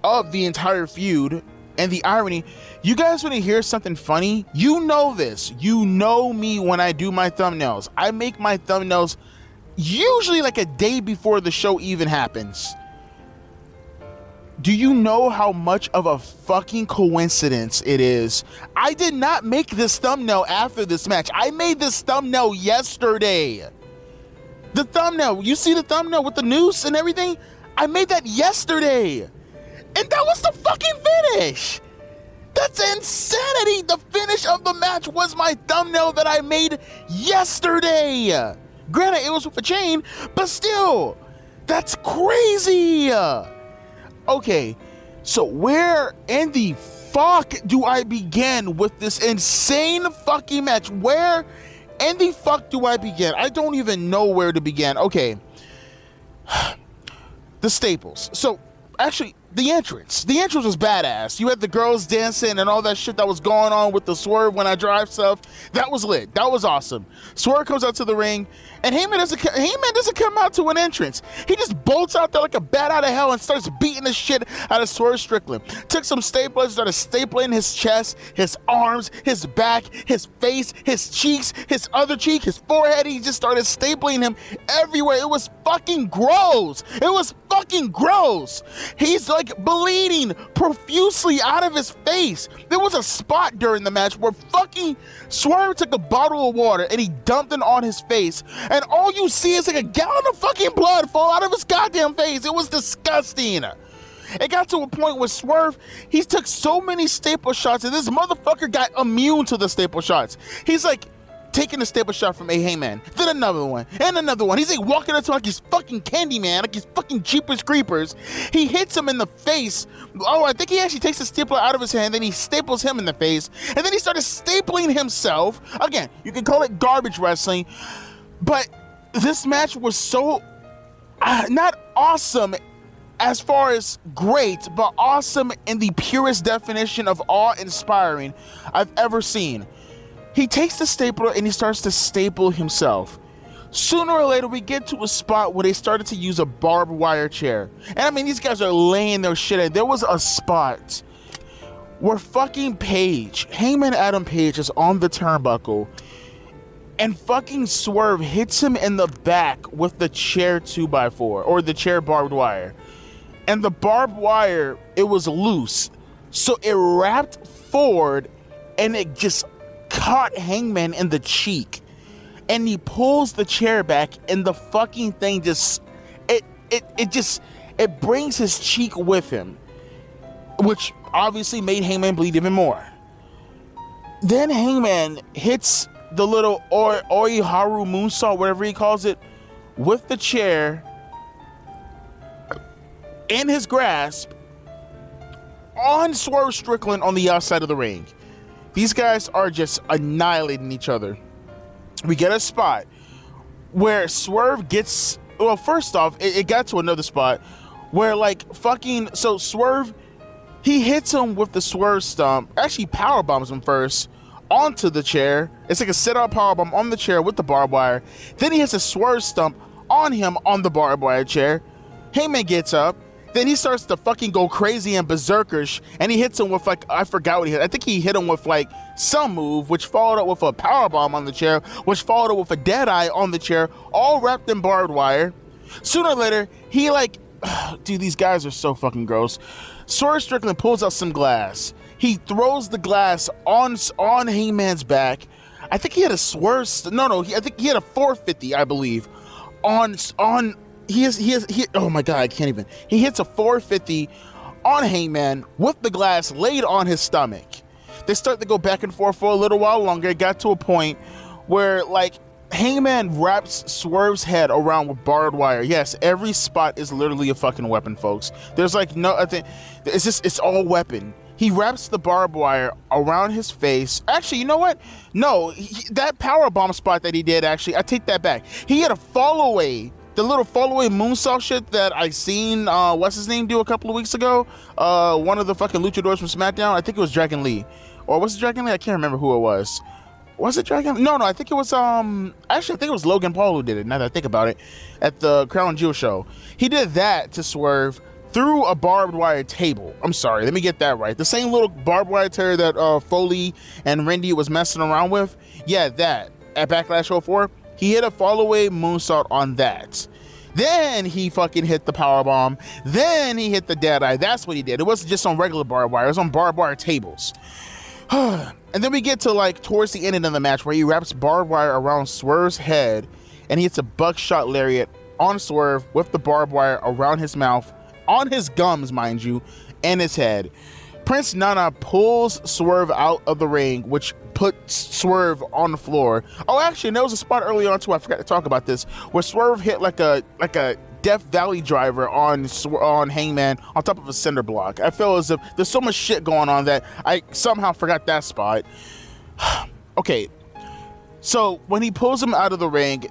of the entire feud. And the irony, you guys want to hear something funny? You know this. You know me when I do my thumbnails. I make my thumbnails usually like a day before the show even happens. Do you know how much of a fucking coincidence it is? I did not make this thumbnail after this match. I made this thumbnail yesterday. The thumbnail, you see the thumbnail with the noose and everything? I made that yesterday. And that was the fucking finish. That's insanity. The finish of the match was my thumbnail that I made yesterday. Granted, it was with a chain, but still, that's crazy. Okay, so where in the fuck do I begin with this insane fucking match? Where in the fuck do I begin? I don't even know where to begin. Okay, the staples. So, actually, the entrance. The entrance was badass. You had the girls dancing and all that shit that was going on with the Swerve when I drive stuff. That was lit. That was awesome. Swerve comes out to the ring, and Hangman doesn't come out to an entrance. He just bolts out there like a bat out of hell and starts beating the shit out of Swerve Strickland. Took some staplers, started stapling his chest, his arms, his back, his face, his cheeks, his other cheek, his forehead. He just started stapling him everywhere. It was fucking gross. It was fucking gross. He's like bleeding profusely out of his face. There was a spot during the match where fucking Swerve took a bottle of water and he dumped it on his face, and all you see is like a gallon of fucking blood fall out of his goddamn face. It was disgusting. It got to a point where Swerve, he took so many staple shots and this motherfucker got immune to the staple shots. He's like taking a staple shot from a Hangman, then another one, and another one. He's like walking up to like he's fucking Candyman, like he's fucking Jeepers Creepers. He hits him in the face. Oh, I think he actually takes the stapler out of his hand, then he staples him in the face, and then he started stapling himself. Again, you can call it garbage wrestling, but this match was so not awesome as far as great, but awesome in the purest definition of awe-inspiring I've ever seen. He takes the stapler and he starts to staple himself. Sooner or later, we get to a spot where they started to use a barbed wire chair. And I mean, these guys are laying their shit in. There was a spot where fucking Hangman Adam Page is on the turnbuckle, and fucking Swerve hits him in the back with the chair 2x4, or the chair barbed wire. And the barbed wire, it was loose. So it wrapped forward and it just caught Hangman in the cheek, and he pulls the chair back, and the fucking thing just it brings his cheek with him, which obviously made Hangman bleed even more. Then Hangman hits the little Oiharu moonsault, whatever he calls it, with the chair in his grasp on Swerve Strickland on the outside of the ring. These guys are just annihilating each other. We get a spot where Swerve gets, well, first off, it got to another spot where like fucking, so Swerve, he hits him with the Swerve stomp, actually power bombs him first onto the chair. It's like a sit-out power bomb on the chair with the barbed wire. Then he hits a Swerve stomp on him on the barbed wire chair. Hangman gets up. Then he starts to fucking go crazy and berserkerish, and he hits him with like, I forgot what he hit. I think he hit him with like some move, which followed up with a powerbomb on the chair, which followed up with a deadeye on the chair, all wrapped in barbed wire. Sooner or later, he like, dude, these guys are so fucking gross. Swerve Strickland pulls out some glass. He throws the glass on Hangman's back. I think he had a Swerve, I think he had a 450, I believe, oh my god, I can't even. He hits a 450 on Hangman with the glass laid on his stomach. They start to go back and forth for a little while longer. It got to a point where like Hangman wraps Swerve's head around with barbed wire. Yes, every spot is literally a fucking weapon, folks. There's like no, I think it's all weapon. He wraps the barbed wire around his face. Actually, you know what? No, that power bomb spot that he did, actually, I take that back. He had a fall away. The little fall-away moonsault shit that I seen, what's his name, do a couple of weeks ago? One of the fucking luchadors from SmackDown. I think it was Dragon Lee. Or was it Dragon Lee? I can't remember who it was. Was it Dragon? No, I think it was, actually, I think it was Logan Paul who did it, now that I think about it, at the Crown Jewel show. He did that to Swerve through a barbed wire table. I'm sorry, let me get that right. The same little barbed wire tear that Foley and Randy was messing around with. Yeah, that. At Backlash 04. He hit a fall-away moonsault on that. Then he fucking hit the powerbomb. Then he hit the deadeye. That's what he did. It wasn't just on regular barbed wire. It was on barbed wire tables. And then we get to like towards the end of the match where he wraps barbed wire around Swerve's head and he hits a buckshot lariat on Swerve with the barbed wire around his mouth, on his gums, mind you, and his head. Prince Nana pulls Swerve out of the ring, which puts Swerve on the floor. Oh, actually, there was a spot early on too, I forgot to talk about this, where Swerve hit like a Death Valley driver on Hangman on top of a cinder block. I feel as if there's so much shit going on that I somehow forgot that spot. Okay, so when he pulls him out of the ring,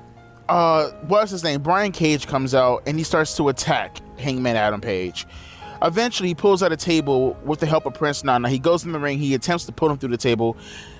what's his name? Brian Cage comes out and he starts to attack Hangman Adam Page. Eventually, he pulls out a table with the help of Prince Nana. He goes in the ring. He attempts to put him through the table.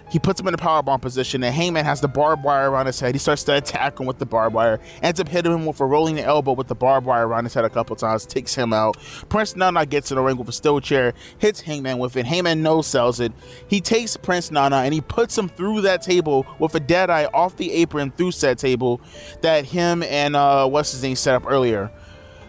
He puts him in a powerbomb position, and Hangman has the barbed wire around his head. He starts to attack him with the barbed wire, ends up hitting him with a rolling elbow with the barbed wire around his head a couple times, takes him out. Prince Nana gets in the ring with a steel chair, hits Hangman with it. Hangman no-sells it. He takes Prince Nana, and he puts him through that table with a deadeye off the apron through said table that him and what's his name set up earlier.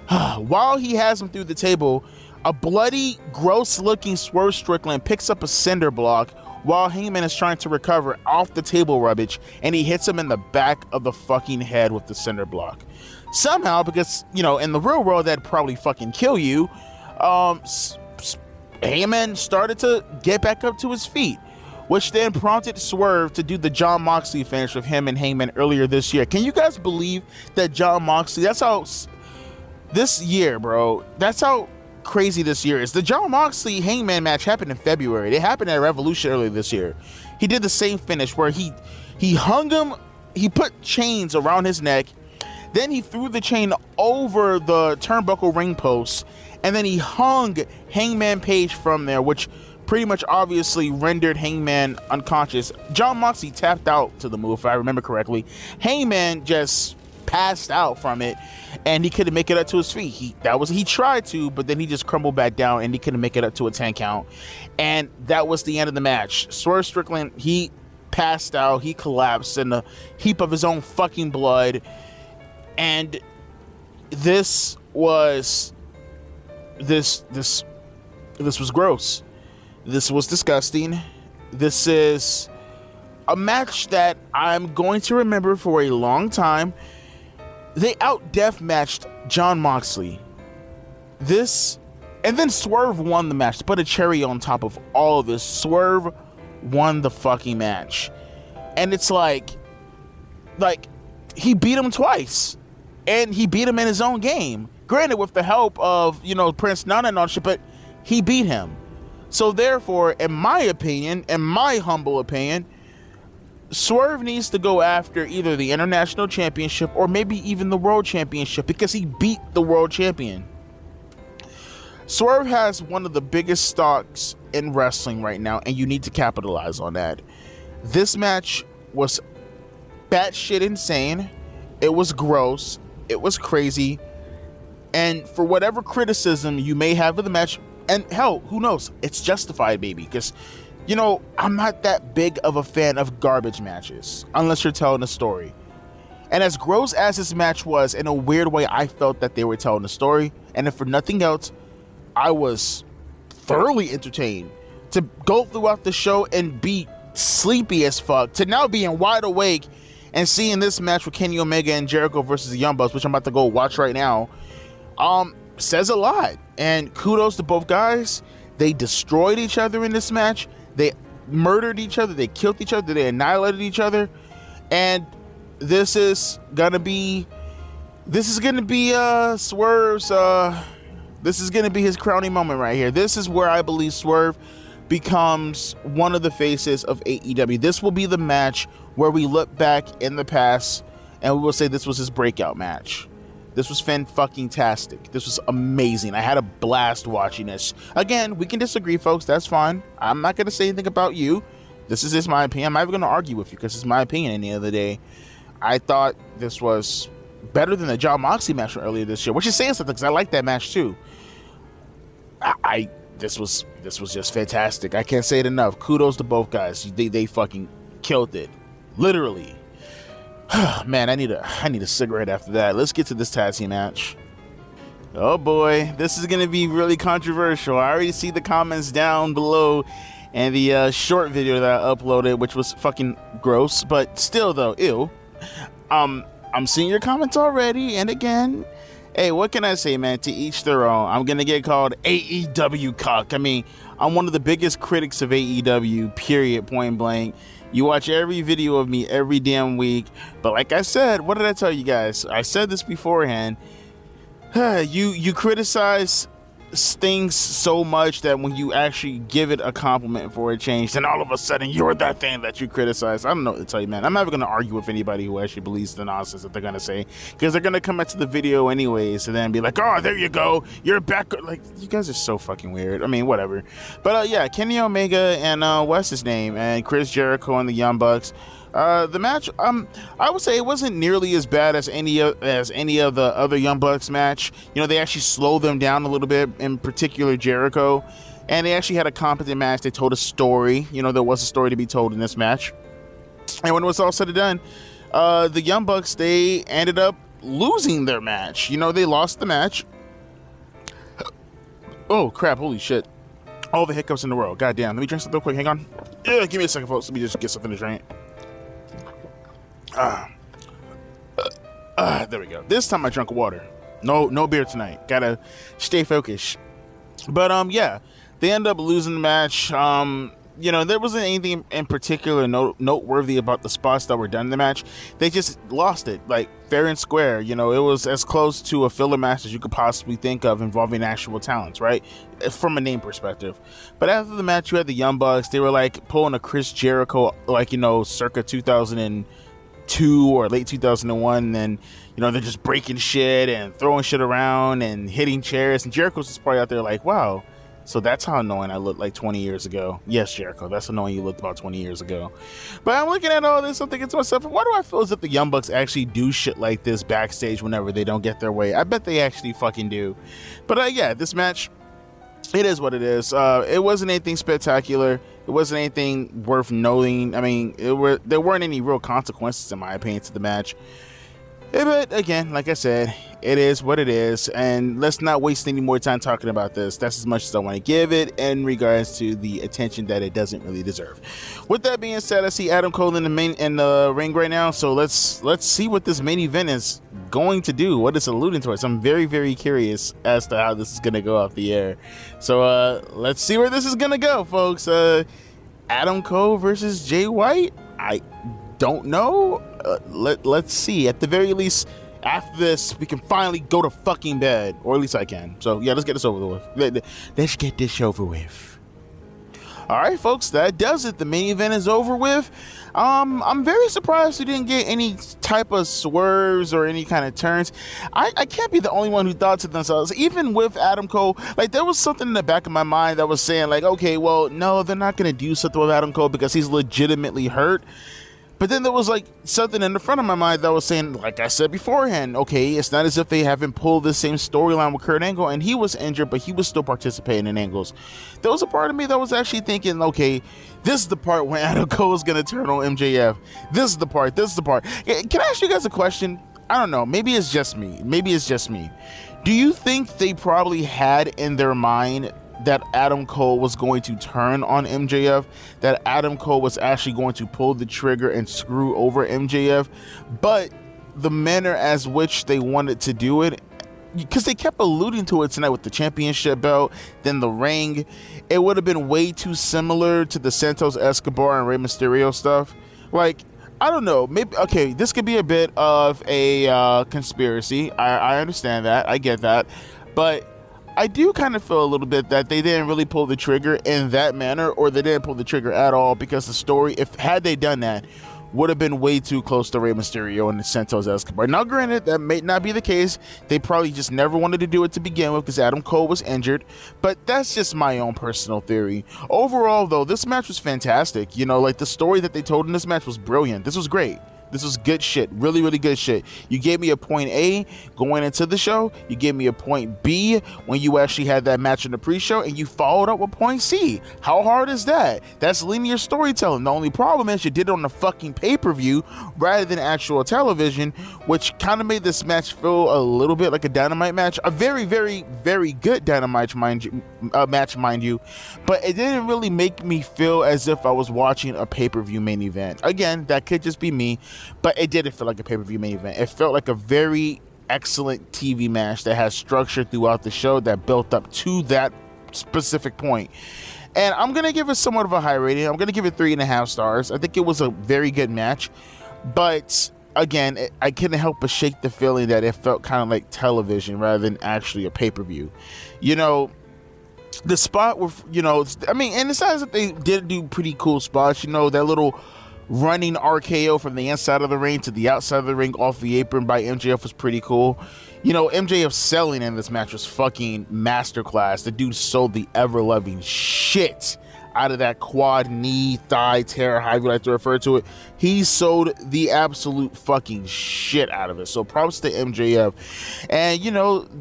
While he has him through the table, a bloody, gross-looking Swerve Strickland picks up a cinder block while Hangman is trying to recover off the table rubbish, and he hits him in the back of the fucking head with the cinder block. Somehow, because, you know, in the real world, that'd probably fucking kill you, Hangman started to get back up to his feet, which then prompted Swerve to do the Jon Moxley finish with him and Hangman earlier this year. Can you guys believe that Jon Moxley, that's how, this year, bro, that's how crazy this year is. The Jon Moxley Hangman match happened in February. It happened at Revolution earlier this year. He did the same finish where he hung him, he put chains around his neck, then he threw the chain over the turnbuckle ring post, and then he hung Hangman Page from there, which pretty much obviously rendered Hangman unconscious. Jon Moxley tapped out to the move, if I remember correctly. Hangman just passed out from it, and he couldn't make it up to his feet. He tried to, but then he just crumbled back down, and he couldn't make it up to a 10 count. And that was the end of the match. Swerve Strickland, he passed out, he collapsed in a heap of his own fucking blood. And this was gross. This was disgusting. This is a match that I'm going to remember for a long time. They out-death matched Jon Moxley. And then Swerve won the match. To put a cherry on top of all of this, Swerve won the fucking match. And it's like he beat him twice. And he beat him in his own game. Granted, with the help of, Prince Nana and all shit, but he beat him. So therefore, in my opinion, in my humble opinion, Swerve needs to go after either the International Championship or maybe even the World Championship, because he beat the World Champion. Swerve has one of the biggest stocks in wrestling right now, and you need to capitalize on that. This match was batshit insane. It was gross. It was crazy. And for whatever criticism you may have of the match, and hell, who knows? It's justified, baby, because I'm not that big of a fan of garbage matches unless you're telling a story. And as gross as this match was, in a weird way, I felt that they were telling a story. And if for nothing else, I was thoroughly entertained to go throughout the show and be sleepy as fuck, to now being wide awake and seeing this match with Kenny Omega and Jericho versus the Young Bucks, which I'm about to go watch right now, says a lot. And kudos to both guys. They destroyed each other in this match. They murdered each other. They killed each other. They annihilated each other. And this is gonna be Swerve's. This is gonna be his crowning moment right here. This is where I believe Swerve becomes one of the faces of AEW. This will be the match where we look back in the past and we will say this was his breakout match. This was fan-fucking-tastic. This was amazing. I had a blast watching this. Again, we can disagree, folks. That's fine. I'm not going to say anything about you. This is just my opinion. I'm not even going to argue with you because it's my opinion at the end of the day. I thought this was better than the Jon Moxley match from earlier this year, which is saying something because I like that match too. This was just fantastic. I can't say it enough. Kudos to both guys. They fucking killed it. Literally. Man, I need a cigarette after that. Let's get to this tag team match. Oh boy, this is gonna be really controversial. I already see the comments down below and the short video that I uploaded, which was fucking gross, but still though, ew. I'm seeing your comments already, and again, hey, what can I say, man? To each their own. I'm gonna get called AEW cuck. I mean, I'm one of the biggest critics of AEW, period, point blank. You watch every video of me every damn week. But like I said, what did I tell you guys? I said this beforehand. You criticize stings so much that when you actually give it a compliment for a change, then all of a sudden you're that thing that you criticize. I don't know what to tell you, man. I'm never going to argue with anybody who actually believes the nonsense that they're going to say, because they're going to come into the video anyways and then be like, oh, there you go, you're back. Like, you guys are so fucking weird. I mean, whatever. But yeah, Kenny Omega and what's his name, and Chris Jericho and the Young Bucks. The match, I would say it wasn't nearly as bad as any of the other Young Bucks match. You know, they actually slowed them down a little bit, in particular Jericho, and they actually had a competent match. They told a story. You know, there was a story to be told in this match. And when it was all said and done, the Young Bucks, they ended up losing their match. You know, they lost the match. Oh crap! Holy shit! All the hiccups in the world. God damn! Let me drink something real quick. Hang on. Yeah, give me a second, folks. Let me just get something to drink. There we go. This time I drank water. No beer tonight. Gotta stay focused. But yeah, they end up losing the match. You know, there wasn't anything in particular noteworthy about the spots that were done in the match. They just lost it, like fair and square. You know, it was as close to a filler match as you could possibly think of involving actual talents, right? From a name perspective. But after the match, you had the Young Bucks. They were like pulling a Chris Jericho, like, you know, circa 2002 or late 2001, and you know, they're just breaking shit and throwing shit around and hitting chairs, and Jericho's just probably out there like, wow, so that's how annoying I looked like 20 years ago. Yes, Jericho, that's annoying you looked about 20 years ago. But I'm looking at all this, I'm thinking to myself, why do I feel as if the Young Bucks actually do shit like this backstage whenever they don't get their way? I bet they actually fucking do. But yeah, this match, it is what it is. It wasn't anything spectacular. It wasn't anything worth noting. I mean, there weren't any real consequences, in my opinion, to the match. But again, like I said, it is what it is, and let's not waste any more time talking about this. That's as much as I want to give it in regards to the attention that it doesn't really deserve. With that being said, I see Adam Cole in the ring right now, so let's see what this main event is going to do, what it's alluding towards. I'm very, very curious as to how this is going to go off the air. So let's see where this is going to go, folks. Adam Cole versus Jay White? I don't know. Let's see. At the very least, after this, we can finally go to fucking bed, or at least I can. So yeah, let's get this over with. Let's get this over with. All right, folks, that does it. The main event is over with. I'm very surprised we didn't get any type of swerves or any kind of turns. I can't be the only one who thought to themselves, even with Adam Cole, like there was something in the back of my mind that was saying like, okay, well, no, they're not going to do something with Adam Cole because he's legitimately hurt. But then there was like something in the front of my mind that was saying, like I said beforehand, okay, it's not as if they haven't pulled the same storyline with Kurt Angle, and he was injured, but he was still participating in angles. There was a part of me that was actually thinking, okay, this is the part when Adam Cole is going to turn on MJF. This is the part. Can I ask you guys a question? I don't know. Maybe it's just me. Do you think they probably had in their mind that Adam Cole was going to turn on MJF, that Adam Cole was actually going to pull the trigger and screw over MJF, but the manner as which they wanted to do it, because they kept alluding to it tonight with the championship belt, then the ring, it would have been way too similar to the Santos Escobar and Rey Mysterio stuff. Like, I don't know, maybe, okay, this could be a bit of a conspiracy. I understand that, I get that, but I do kind of feel a little bit that they didn't really pull the trigger in that manner, or they didn't pull the trigger at all, because the story, had they done that, would have been way too close to Rey Mysterio and the Santos Escobar. Now, granted, that may not be the case. They probably just never wanted to do it to begin with because Adam Cole was injured, but that's just my own personal theory. Overall, though, this match was fantastic. You know, like the story that they told in this match was brilliant. This was great. This was good shit. Really, really good shit. You gave me a point A going into the show. You gave me a point B when you actually had that match in the pre-show, and you followed up with point C. How hard is that? That's linear storytelling. The only problem is you did it on the fucking pay-per-view rather than actual television, which kind of made this match feel a little bit like a Dynamite match. A very, very, very good Dynamite match, mind you. But it didn't really make me feel as if I was watching a pay-per-view main event. Again, that could just be me. But it didn't feel like a pay-per-view main event. It felt like a very excellent TV match that has structure throughout the show that built up to that specific point. And I'm going to give it somewhat of a high rating. I'm going to give it 3.5 stars. I think it was a very good match. But again, I couldn't help but shake the feeling that it felt kind of like television rather than actually a pay-per-view. You know, the spot with, I mean, and it's not that they did do pretty cool spots, that little running RKO from the inside of the ring to the outside of the ring off the apron by MJF was pretty cool. MJF selling in this match was fucking masterclass. The dude sold the ever-loving shit out of that quad, knee, thigh tear, however you like to refer to it. He sold the absolute fucking shit out of it. So props to MJF. And,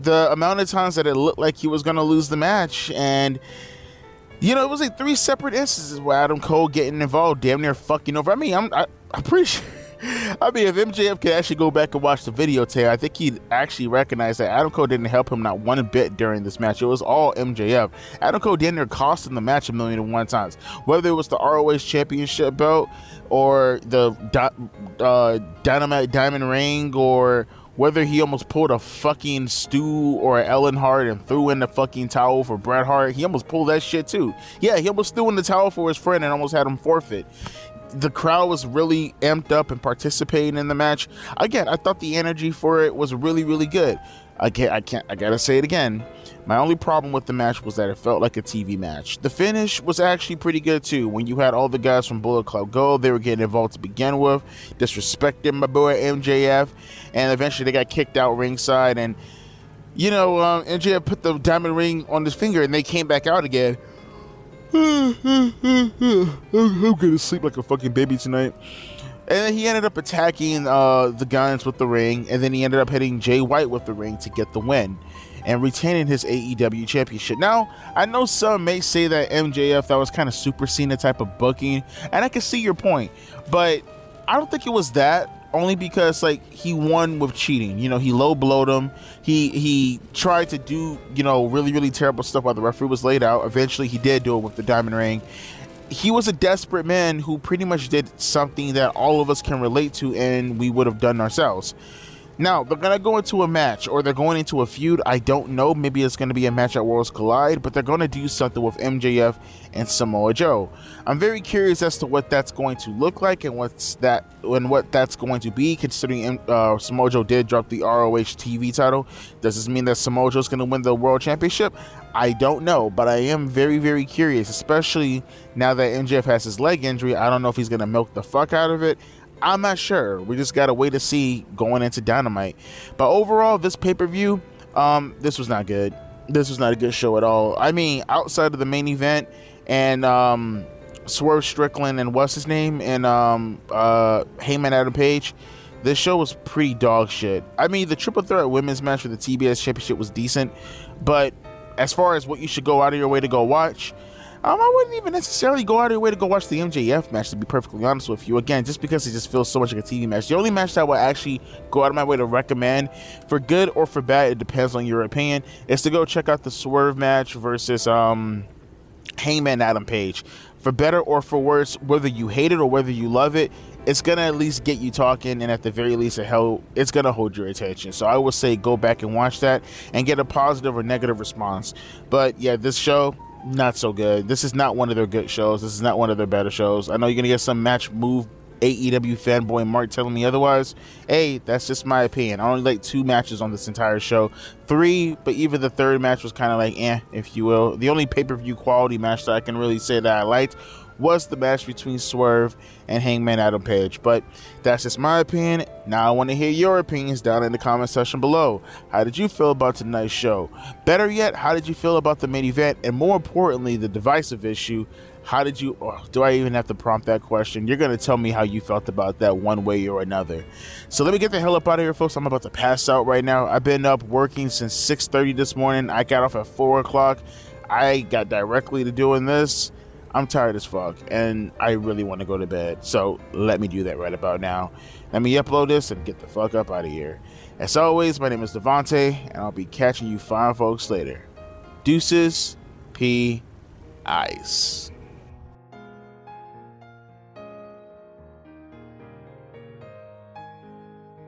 the amount of times that it looked like he was going to lose the match, and, it was like 3 separate instances where Adam Cole getting involved, damn near fucking over. I mean, I'm pretty sure. I mean, if MJF could actually go back and watch the videotape, I think he'd actually recognize that Adam Cole didn't help him not one bit during this match. It was all MJF. Adam Cole damn near cost him the match 1,000,001 times. Whether it was the ROH Championship belt or the Dynamite Diamond Ring, or whether he almost pulled a fucking Stu or Ellen Hart and threw in the fucking towel for Bret Hart. He almost pulled that shit too. Yeah, he almost threw in the towel for his friend and almost had him forfeit. The crowd was really amped up and participating in the match. Again, I thought the energy for it was really, really good. I gotta say it again. My only problem with the match was that it felt like a TV match. The finish was actually pretty good too. When you had all the guys from Bullet Club Gold, they were getting involved to begin with, disrespecting my boy MJF, and eventually they got kicked out ringside. And MJF put the diamond ring on his finger, and they came back out again. I'm gonna sleep like a fucking baby tonight. And then he ended up attacking the guys with the ring, and then he ended up hitting Jay White with the ring to get the win and retaining his AEW championship. Now, I know some may say that MJF, that was kind of Super Cena type of booking, and I can see your point, but I don't think it was that. Only because he won with cheating. He low blowed him. He tried to do really, really terrible stuff while the referee was laid out. Eventually he did do it with the diamond ring. He was a desperate man who pretty much did something that all of us can relate to and we would have done ourselves. Now, they're going to go into a match, or they're going into a feud. I don't know. Maybe it's going to be a match at Worlds Collide, but they're going to do something with MJF and Samoa Joe. I'm very curious as to what that's going to look like and what that's going to be, considering Samoa Joe did drop the ROH TV title. Does this mean that Samoa Joe is going to win the World Championship? I don't know, but I am very, very curious, especially now that MJF has his leg injury. I don't know if he's going to milk the fuck out of it. I'm not sure. We just gotta wait to see going into Dynamite. But overall, this pay-per-view, this was not good. This was not a good show at all. I mean, outside of the main event and Swerve, Strickland, and what's his name, and Hangman Adam Page, this show was pretty dog shit. I mean, the triple threat women's match for the TBS Championship was decent, but as far as what you should go out of your way to go watch, I wouldn't even necessarily go out of your way to go watch the MJF match, to be perfectly honest with you. Again, just because it just feels so much like a TV match. The only match that I would actually go out of my way to recommend, for good or for bad, it depends on your opinion, is to go check out the Swerve match versus Hangman Adam Page. For better or for worse, whether you hate it or whether you love it, it's going to at least get you talking, and at the very least, it's going to hold your attention. So I would say go back and watch that and get a positive or negative response. But yeah, this show, not so good. This is not one of their good shows. This is not one of their better shows. I know you're gonna get some match move AEW fanboy Mark telling me otherwise. Hey, that's just my opinion. I only like 2 matches on this entire show. 3, but even the third match was kind of like if you will. The only pay-per-view quality match that I can really say that I liked was the match between Swerve and Hangman Adam Page. But that's just my opinion. Now I want to hear your opinions down in the comment section below. How did you feel about tonight's show? Better yet, how did you feel about the main event? And more importantly, the divisive issue. How did you, do I even have to prompt that question? You're going to tell me how you felt about that one way or another. So let me get the hell up out of here, folks. I'm about to pass out right now. I've been up working since 6:30 this morning. I got off at 4 o'clock. I got directly to doing this. I'm tired as fuck, and I really want to go to bed. So let me do that right about now. Let me upload this and get the fuck up out of here. As always, my name is Devontae, and I'll be catching you fine folks later. Deuces, P. Ice.